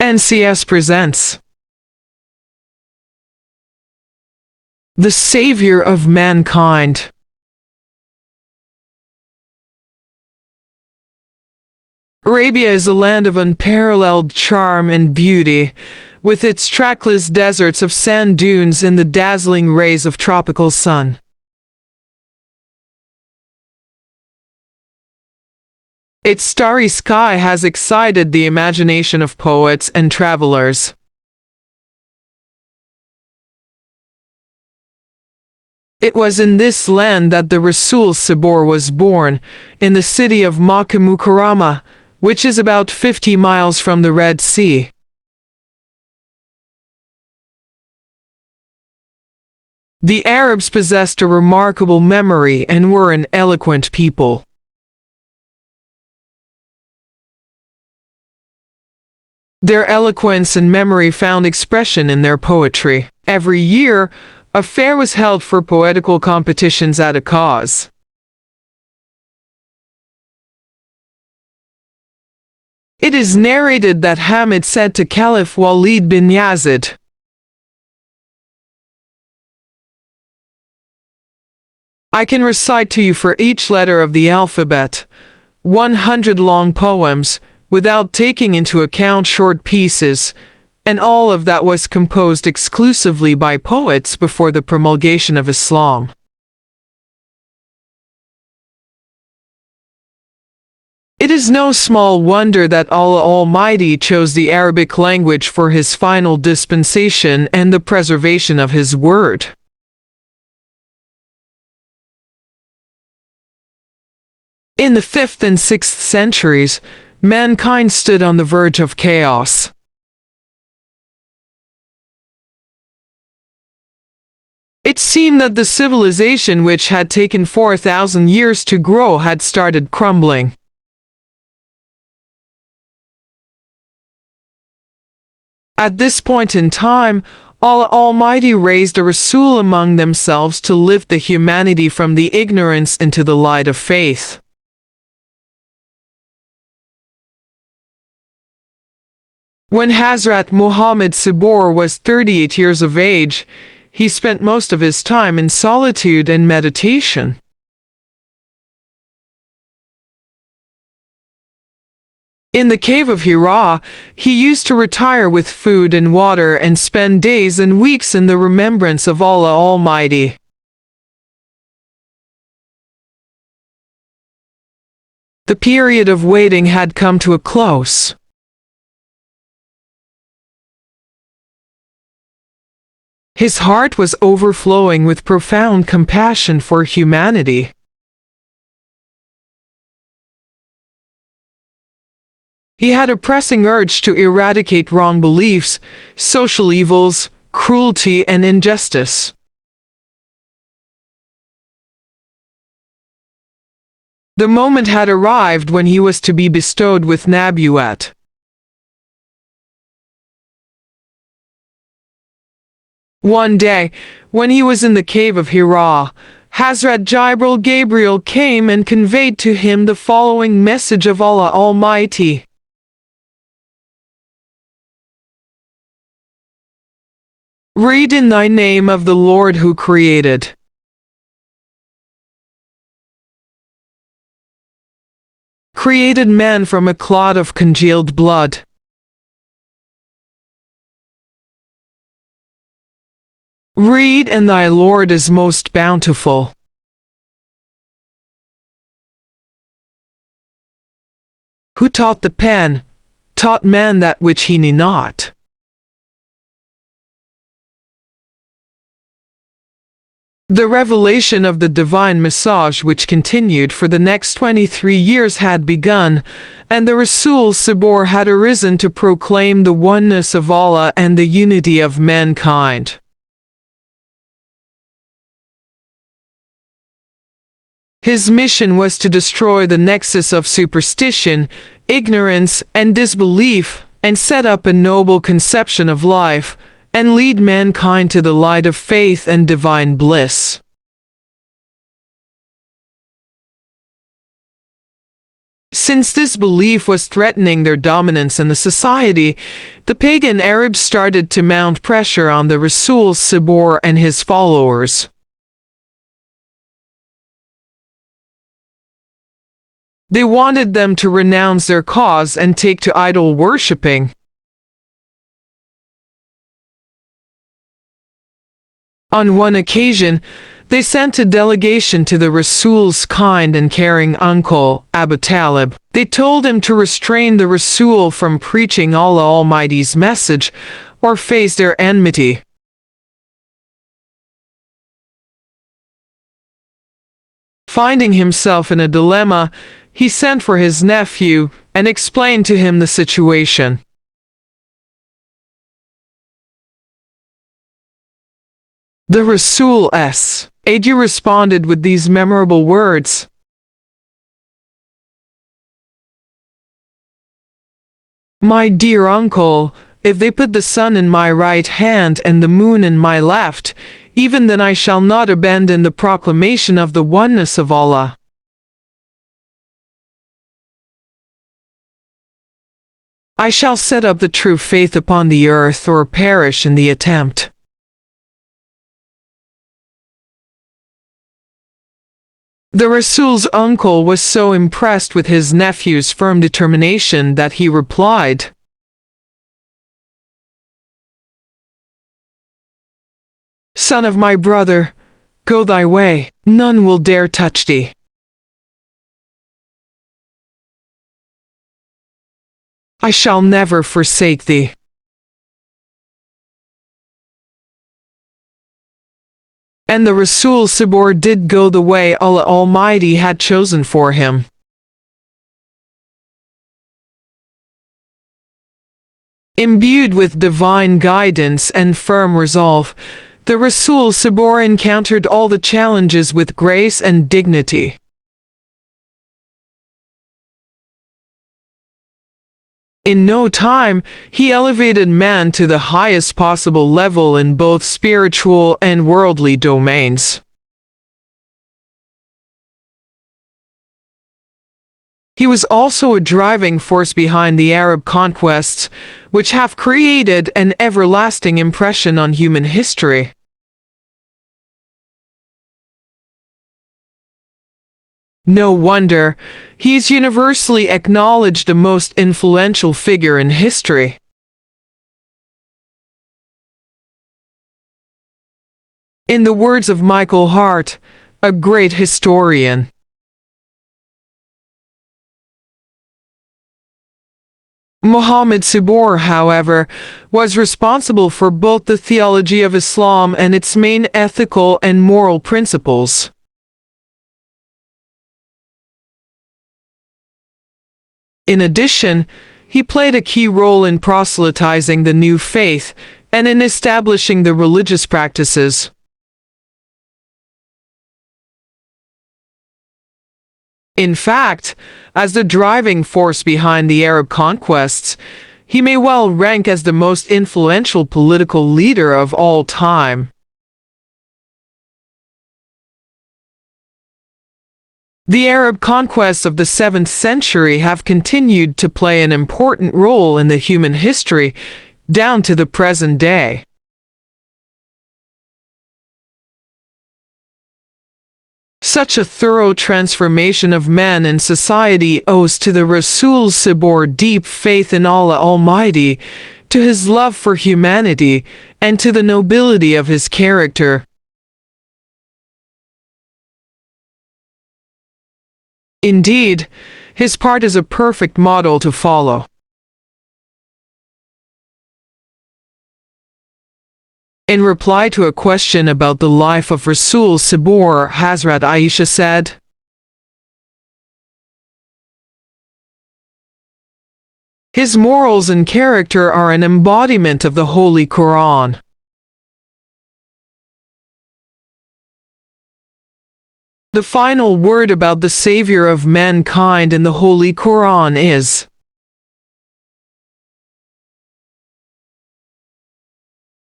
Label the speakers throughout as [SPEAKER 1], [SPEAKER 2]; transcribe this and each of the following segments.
[SPEAKER 1] NCS presents The Savior of Mankind. Arabia is a land of unparalleled charm and beauty, with its trackless deserts of sand dunes and the dazzling rays of tropical sun. Its starry sky has excited the imagination of poets and travelers. It was in this land that the Rasul Sabor was born, in the city of Makkah Mukarramah, which is about 50 miles from the Red Sea. The Arabs possessed a remarkable memory and were an eloquent people. Their eloquence and memory found expression in their poetry. Every year, a fair was held for poetical competitions at a cause. It is narrated that Hamid said to Caliph Walid bin Yazid, "I can recite to you for each letter of the alphabet 100 long poems, without taking into account short pieces, and all of that was composed exclusively by poets before the promulgation of Islam." It is no small wonder that Allah Almighty chose the Arabic language for His final dispensation and the preservation of His word. In the 5th and 6th centuries, mankind stood on the verge of chaos. It seemed that the civilization which had taken 4,000 years to grow had started crumbling. At this point in time, Allah Almighty raised a Rasul among themselves to lift the humanity from the ignorance into the light of faith. When Hazrat Muhammad Sabor was 38 years of age, he spent most of his time in solitude and meditation. In the cave of Hira, he used to retire with food and water and spend days and weeks in the remembrance of Allah Almighty. The period of waiting had come to a close. His heart was overflowing with profound compassion for humanity. He had a pressing urge to eradicate wrong beliefs, social evils, cruelty, and injustice. The moment had arrived when he was to be bestowed with Nabuwat. One day, when he was in the cave of Hira, Hazrat Gabriel came and conveyed to him the following message of Allah Almighty. "Read in thy name of the Lord who created man from a clot of congealed blood. Read, and thy Lord is most bountiful. Who taught the pen, taught man that which he knew not. The revelation of the divine message which continued for the next 23 years had begun, and the Rasul Sabor had arisen to proclaim the oneness of Allah and the unity of mankind. His mission was to destroy the nexus of superstition, ignorance, and disbelief, and set up a noble conception of life, and lead mankind to the light of faith and divine bliss. Since this belief was threatening their dominance in the society, the pagan Arabs started to mount pressure on the Rasul Sabor and his followers. They wanted them to renounce their cause and take to idol worshipping. On one occasion, they sent a delegation to the Rasul's kind and caring uncle, Abu Talib. They told him to restrain the Rasul from preaching Allah Almighty's message or face their enmity. Finding himself in a dilemma, he sent for his nephew and explained to him the situation. The Rasul's aide responded with these memorable words: "My dear uncle, if they put the sun in my right hand and the moon in my left, even then I shall not abandon the proclamation of the oneness of Allah. I shall set up the true faith upon the earth or perish in the attempt." The Rasul's uncle was so impressed with his nephew's firm determination that he replied, "Son of my brother, go thy way, none will dare touch thee. I shall never forsake thee." And the Rasul Sabor did go the way Allah Almighty had chosen for him. Imbued with divine guidance and firm resolve, the Rasul Sabor encountered all the challenges with grace and dignity. In no time, he elevated man to the highest possible level in both spiritual and worldly domains. He was also a driving force behind the Arab conquests, which have created an everlasting impression on human history. No wonder, he is universally acknowledged the most influential figure in history. In the words of Michael Hart, a great historian, Muhammad Sabor, however, was responsible for both the theology of Islam and its main ethical and moral principles. In addition, he played a key role in proselytizing the new faith and in establishing the religious practices. In fact, as the driving force behind the Arab conquests, he may well rank as the most influential political leader of all time. The Arab conquests of the 7th century have continued to play an important role in the human history down to the present day. Such a thorough transformation of man and society owes to the Rasul Sabor deep faith in Allah Almighty, to his love for humanity, and to the nobility of his character. Indeed, his part is a perfect model to follow. In reply to a question about the life of Rasul Sabor, Hazrat Aisha said, "His morals and character are an embodiment of the Holy Quran. The final word about the Savior of mankind in the Holy Quran is,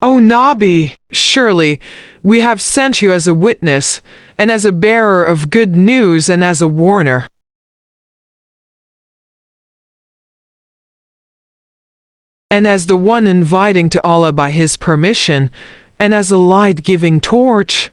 [SPEAKER 1] O Nabi, surely we have sent you as a witness, and as a bearer of good news and as a warner." and as the one inviting to Allah by His permission, and as a light-giving torch.